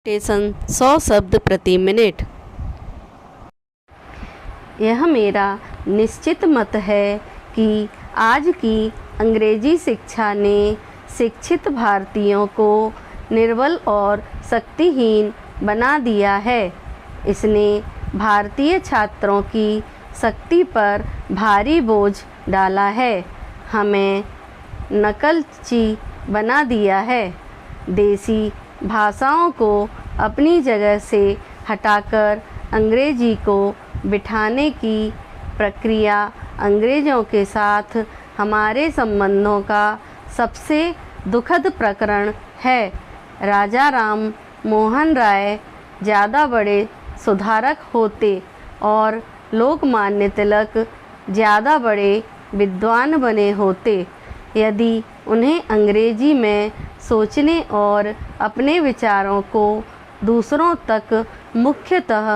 Station 100 शब्द प्रति minute. यह मेरा निश्चित मत है कि आज की अंग्रेजी शिक्षा ने शिक्षित भारतीयों को निर्बल और शक्तिहीन बना दिया है। इसने भारतीय छात्रों की शक्ति पर भारी बोझ डाला है, हमें नकलची बना दिया है। देसी भाषाओं को अपनी जगह से हटाकर अंग्रेजी को बिठाने की प्रक्रिया अंग्रेज़ों के साथ हमारे संबंधों का सबसे दुखद प्रकरण है। राजा राम मोहन राय ज़्यादा बड़े सुधारक होते और लोकमान्य तिलक ज़्यादा बड़े विद्वान बने होते यदि उन्हें अंग्रेजी में सोचने और अपने विचारों को दूसरों तक मुख्यतः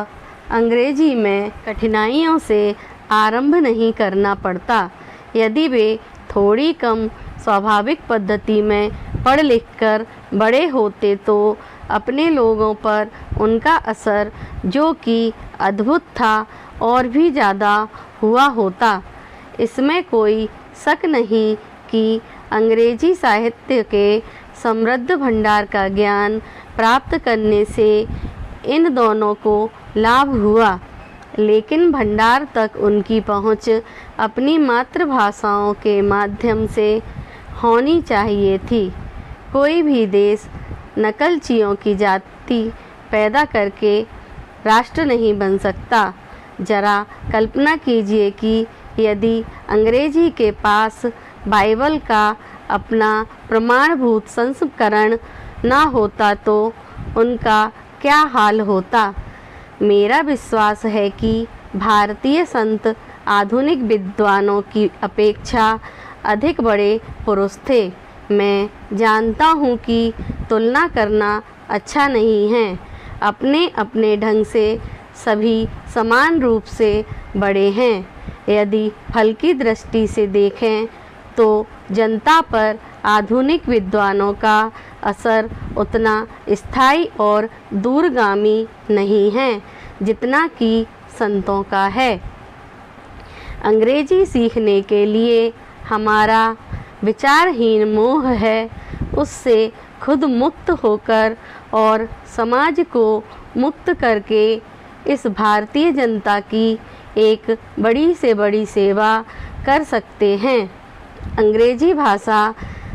अंग्रेजी में कठिनाइयों से आरंभ नहीं करना पड़ता। यदि वे थोड़ी कम स्वाभाविक पद्धति में पढ़ लिख कर बड़े होते तो अपने लोगों पर उनका असर, जो कि अद्भुत था, और भी ज़्यादा हुआ होता। इसमें कोई शक नहीं कि अंग्रेजी साहित्य के समृद्ध भंडार का ज्ञान प्राप्त करने से इन दोनों को लाभ हुआ, लेकिन भंडार तक उनकी पहुंच अपनी मातृभाषाओं के माध्यम से होनी चाहिए थी। कोई भी देश नकलचियों की जाति पैदा करके राष्ट्र नहीं बन सकता। जरा कल्पना कीजिए कि यदि अंग्रेजी के पास बाइबल का अपना प्रमाणभूत संस्करण ना होता तो उनका क्या हाल होता। मेरा विश्वास है कि भारतीय संत आधुनिक विद्वानों की अपेक्षा अधिक बड़े पुरुष थे। मैं जानता हूँ कि तुलना करना अच्छा नहीं है। अपने अपने ढंग से सभी समान रूप से बड़े हैं। यदि फल की दृष्टि से देखें तो जनता पर आधुनिक विद्वानों का असर उतना स्थायी और दूरगामी नहीं है जितना कि संतों का है। अंग्रेजी सीखने के लिए हमारा विचारहीन मोह है, उससे खुद मुक्त होकर और समाज को मुक्त करके इस भारतीय जनता की एक बड़ी से बड़ी सेवा कर सकते हैं। अंग्रेजी भाषा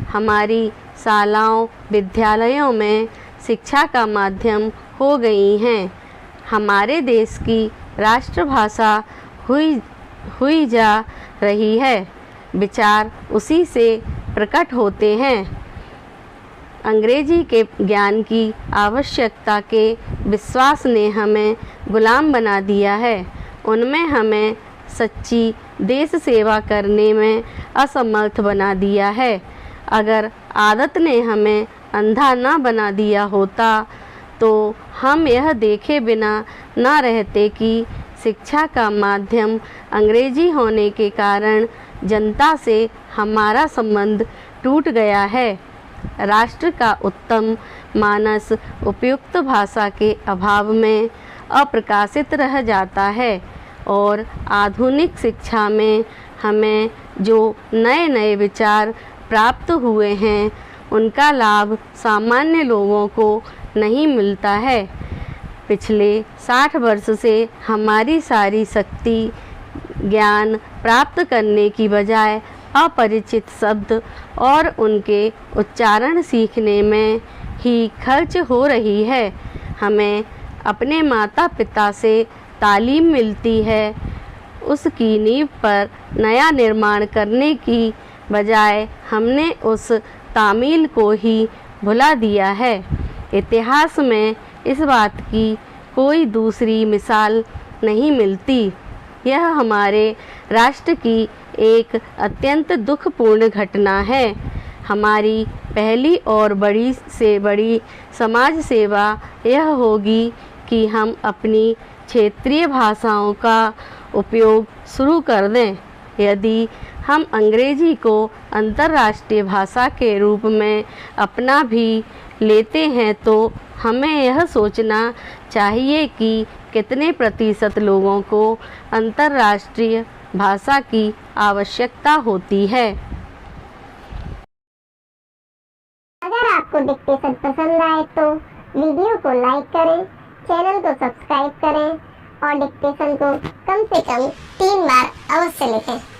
हमारी शालाओं विद्यालयों में शिक्षा का माध्यम हो गई हैं। हमारे देश की राष्ट्रभाषा हुई जा रही है। विचार उसी से प्रकट होते हैं। अंग्रेजी के ज्ञान की आवश्यकता के विश्वास ने हमें गुलाम बना दिया है। उनमें हमें सच्ची देश सेवा करने में असमर्थ बना दिया है। अगर आदत ने हमें अंधा ना बना दिया होता तो हम यह देखे बिना ना रहते कि शिक्षा का माध्यम अंग्रेजी होने के कारण जनता से हमारा संबंध टूट गया है। राष्ट्र का उत्तम मानस उपयुक्त भाषा के अभाव में अप्रकाशित रह जाता है और आधुनिक शिक्षा में हमें जो नए नए विचार प्राप्त हुए हैं उनका लाभ सामान्य लोगों को नहीं मिलता है। पिछले 60 वर्ष से हमारी सारी शक्ति ज्ञान प्राप्त करने की बजाय अपरिचित शब्द और उनके उच्चारण सीखने में ही खर्च हो रही है। हमें अपने माता पिता से तालीम मिलती है, उसकी नींव पर नया निर्माण करने की बजाय हमने उस तामील को ही भुला दिया है। इतिहास में इस बात की कोई दूसरी मिसाल नहीं मिलती। यह हमारे राष्ट्र की एक अत्यंत दुखपूर्ण घटना है। हमारी पहली और बड़ी से बड़ी समाज सेवा यह होगी कि हम अपनी क्षेत्रीय भाषाओं का उपयोग शुरू कर दें। यदि हम अंग्रेजी को अंतर्राष्ट्रीय भाषा के रूप में अपना भी लेते हैं तो हमें यह सोचना चाहिए कि कितने प्रतिशत लोगों को अंतर्राष्ट्रीय भाषा की आवश्यकता होती है। अगर आपको डिक्टेशन पसंद आए तो वीडियो को लाइक करें, चैनल को सब्सक्राइब करें और डिक्टेशन को कम से कम 3 बार अवश्य लिखें।